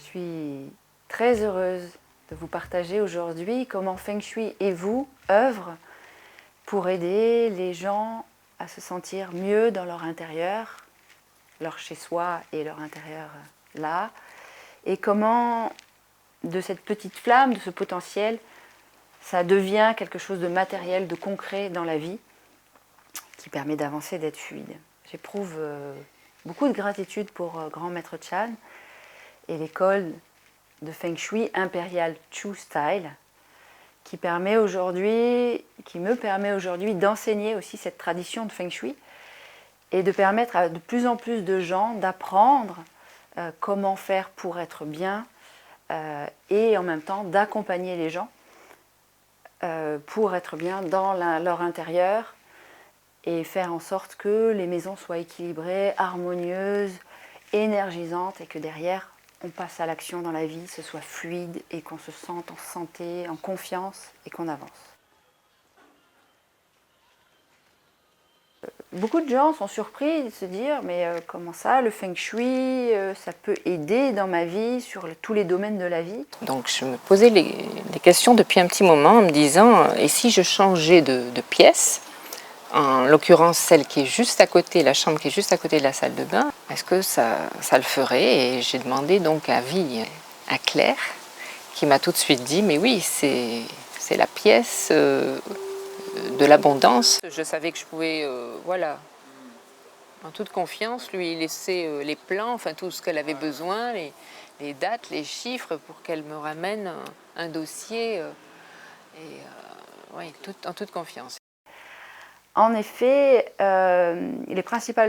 Je suis très heureuse de vous partager aujourd'hui comment Feng Shui et vous œuvrent pour aider les gens à se sentir mieux dans leur intérieur, leur chez-soi et leur intérieur là, et comment de cette petite flamme, de ce potentiel, ça devient quelque chose de matériel, de concret dans la vie, qui permet d'avancer, d'être fluide. J'éprouve beaucoup de gratitude pour Grand Maître Chan et l'école de Feng Shui Imperial Chu Style, qui me permet aujourd'hui d'enseigner aussi cette tradition de Feng Shui et de permettre à de plus en plus de gens d'apprendre comment faire pour être bien et en même temps d'accompagner les gens pour être bien dans leur intérieur et faire en sorte que les maisons soient équilibrées, harmonieuses, énergisantes et que derrière on passe à l'action dans la vie, ce soit fluide et qu'on se sente en santé, en confiance et qu'on avance. Beaucoup de gens sont surpris de se dire mais comment ça, le Feng Shui, ça peut aider dans ma vie, sur tous les domaines de la vie. Donc je me posais les questions depuis un petit moment en me disant et si je changeais de pièce, en l'occurrence celle qui est juste à côté, la chambre qui est juste à côté de la salle de bain, est-ce que ça le ferait? Et j'ai demandé donc avis à Claire qui m'a tout de suite dit mais oui, c'est la pièce de l'abondance. Je savais que je pouvais, voilà, en toute confiance, lui laisser les plans, enfin tout ce qu'elle avait besoin, les dates, les chiffres, pour qu'elle me ramène un dossier, oui, en toute confiance. En effet, les principaux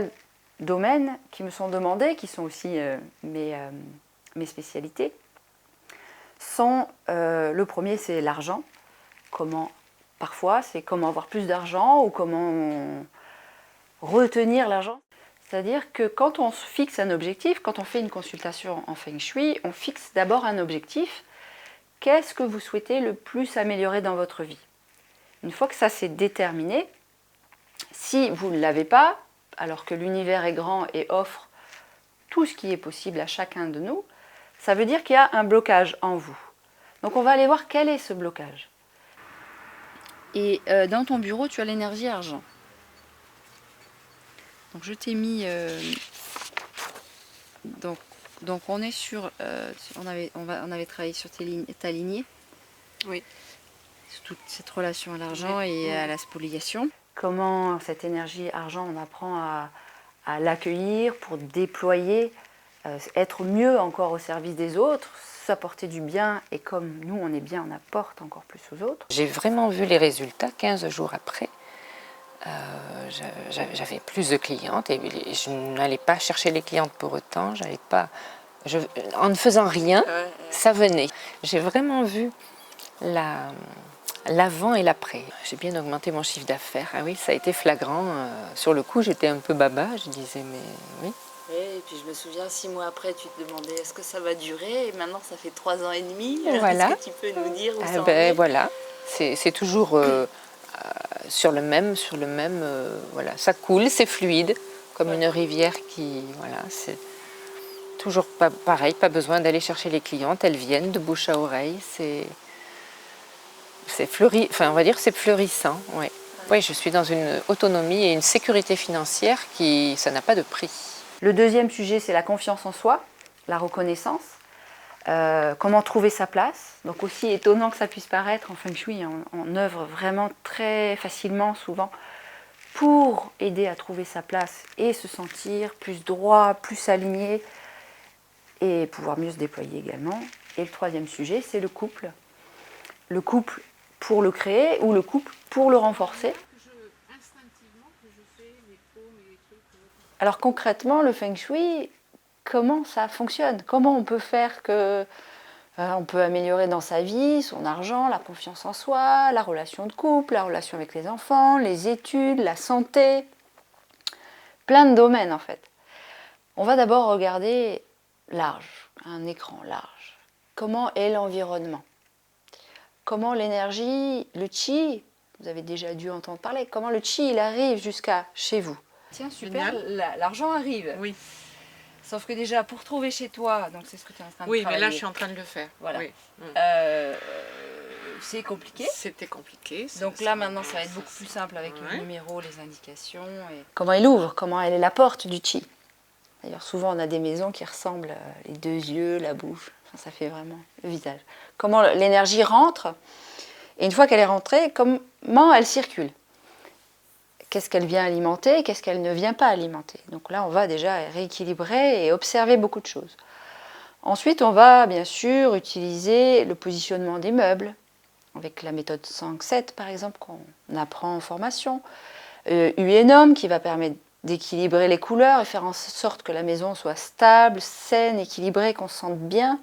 domaines qui me sont demandés, qui sont aussi mes spécialités, sont, le premier c'est l'argent, parfois c'est comment avoir plus d'argent ou comment retenir l'argent. C'est-à-dire que quand on se fixe un objectif, quand on fait une consultation en Feng Shui, on fixe d'abord un objectif. Qu'est-ce que vous souhaitez le plus améliorer dans votre vie? Une fois que ça c'est déterminé, si vous ne l'avez pas, alors que l'univers est grand et offre tout ce qui est possible à chacun de nous, ça veut dire qu'il y a un blocage en vous. Donc on va aller voir quel est ce blocage. Et dans ton bureau, tu as l'énergie argent. Donc je t'ai mis... donc on est sur... on avait travaillé sur ta lignée. Oui. Sur toute cette relation à l'argent et à la spoliation. Comment cette énergie argent, on apprend à l'accueillir pour déployer, être mieux encore au service des autres, s'apporter du bien, et comme nous on est bien, on apporte encore plus aux autres. J'ai vraiment vu les résultats 15 jours après. J'avais plus de clientes et je n'allais pas chercher les clientes pour autant, en ne faisant rien, ça venait. J'ai vraiment vu l'avant et l'après. J'ai bien augmenté mon chiffre d'affaires. Ah oui, ça a été flagrant. Sur le coup, j'étais un peu baba. Je disais, mais oui. Et puis je me souviens, 6 mois après, tu te demandais est-ce que ça va durer? Et maintenant, ça fait 3 ans et demi. Voilà. Est-ce que tu peux nous dire où ça en Ben est? voilà, c'est toujours sur le même, voilà. Ça coule, c'est fluide, comme une rivière qui, voilà, c'est toujours pas pareil, pas besoin d'aller chercher les clientes, elles viennent de bouche à oreille, c'est fleuri, enfin on va dire c'est fleurissant, ouais. Oui, je suis dans une autonomie et une sécurité financière ça n'a pas de prix. Le deuxième sujet, c'est la confiance en soi, la reconnaissance. Comment trouver sa place. Donc aussi étonnant que ça puisse paraître, en Feng Shui, on œuvre vraiment très facilement, souvent, pour aider à trouver sa place et se sentir plus droit, plus aligné, et pouvoir mieux se déployer également. Et le troisième sujet, c'est le couple. Le couple pour le créer ou le couple pour le renforcer. Alors concrètement, le Feng Shui, comment ça fonctionne? Comment on peut faire que on peut améliorer dans sa vie, son argent, la confiance en soi, la relation de couple, la relation avec les enfants, les études, la santé, plein de domaines en fait. On va d'abord regarder large, un écran large. Comment est l'environnement? Comment l'énergie, le chi, vous avez déjà dû entendre parler, comment le chi il arrive jusqu'à chez vous? Tiens, super, l'argent arrive. Oui. Sauf que déjà, pour trouver chez toi, donc c'est ce que tu es en train de Oui, travailler. mais là, je suis en train de le faire. Voilà. Oui. C'est compliqué. C'était compliqué. Donc là, maintenant, ça va être beaucoup plus simple avec le Ouais. numéro, les indications. Comment il ouvre, comment elle est la porte du chi. D'ailleurs, souvent, on a des maisons qui ressemblent, les deux yeux, la bouche. Enfin, ça fait vraiment le visage. Comment l'énergie rentre. Et une fois qu'elle est rentrée, comment elle circule. Qu'est-ce qu'elle vient alimenter, qu'est-ce qu'elle ne vient pas alimenter. Donc là, on va déjà rééquilibrer et observer beaucoup de choses. Ensuite, on va bien sûr utiliser le positionnement des meubles, avec la méthode 5-7 par exemple, qu'on apprend en formation. UNOM qui va permettre d'équilibrer les couleurs et faire en sorte que la maison soit stable, saine, équilibrée, qu'on se sente bien.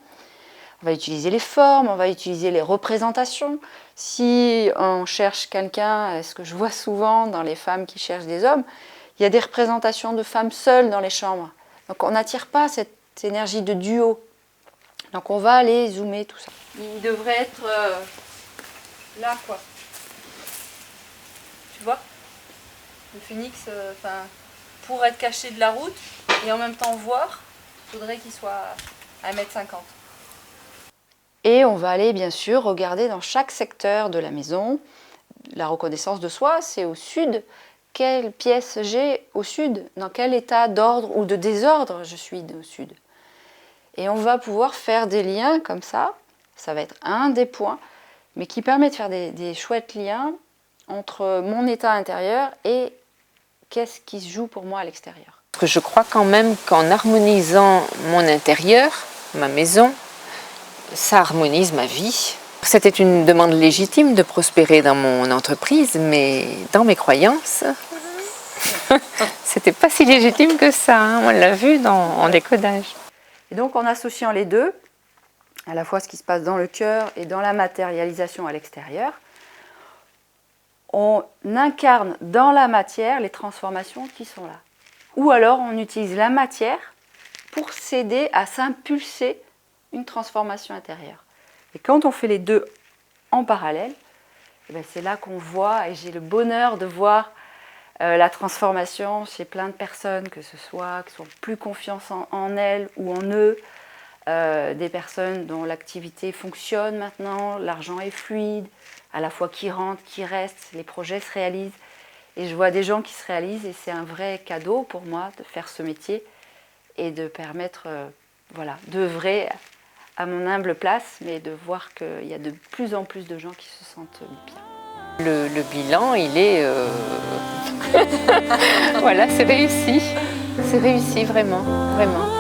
On va utiliser les formes, on va utiliser les représentations. Si on cherche quelqu'un, ce que je vois souvent dans les femmes qui cherchent des hommes, il y a des représentations de femmes seules dans les chambres. Donc on n'attire pas cette énergie de duo. Donc on va aller zoomer tout ça. Il devrait être là quoi. Tu vois? Le phénix, pour être caché de la route et en même temps voir, il faudrait qu'il soit à 1,50 m. Et on va aller bien sûr regarder dans chaque secteur de la maison. La reconnaissance de soi, c'est au sud. Quelle pièce j'ai au sud? Dans quel état d'ordre ou de désordre je suis au sud? Et on va pouvoir faire des liens comme ça. Ça va être un des points, mais qui permet de faire des chouettes liens entre mon état intérieur et qu'est-ce qui se joue pour moi à l'extérieur. Parce que je crois quand même qu'en harmonisant mon intérieur, ma maison, ça harmonise ma vie. C'était une demande légitime de prospérer dans mon entreprise, mais dans mes croyances, c'était pas si légitime que ça. Hein. On l'a vu en décodage. Et donc en associant les deux, à la fois ce qui se passe dans le cœur et dans la matérialisation à l'extérieur, on incarne dans la matière les transformations qui sont là. Ou alors on utilise la matière pour s'aider à s'impulser une transformation intérieure. Et quand on fait les deux en parallèle, c'est là qu'on voit, et j'ai le bonheur de voir la transformation chez plein de personnes, que ce soit qui ont plus confiance en elles ou en eux, des personnes dont l'activité fonctionne maintenant, l'argent est fluide, à la fois qui rentre, qui reste, les projets se réalisent. Et je vois des gens qui se réalisent et c'est un vrai cadeau pour moi de faire ce métier et de permettre d'œuvrer à mon humble place, mais de voir qu'il y a de plus en plus de gens qui se sentent bien. Le bilan, il est... voilà, c'est réussi. C'est réussi, vraiment, vraiment.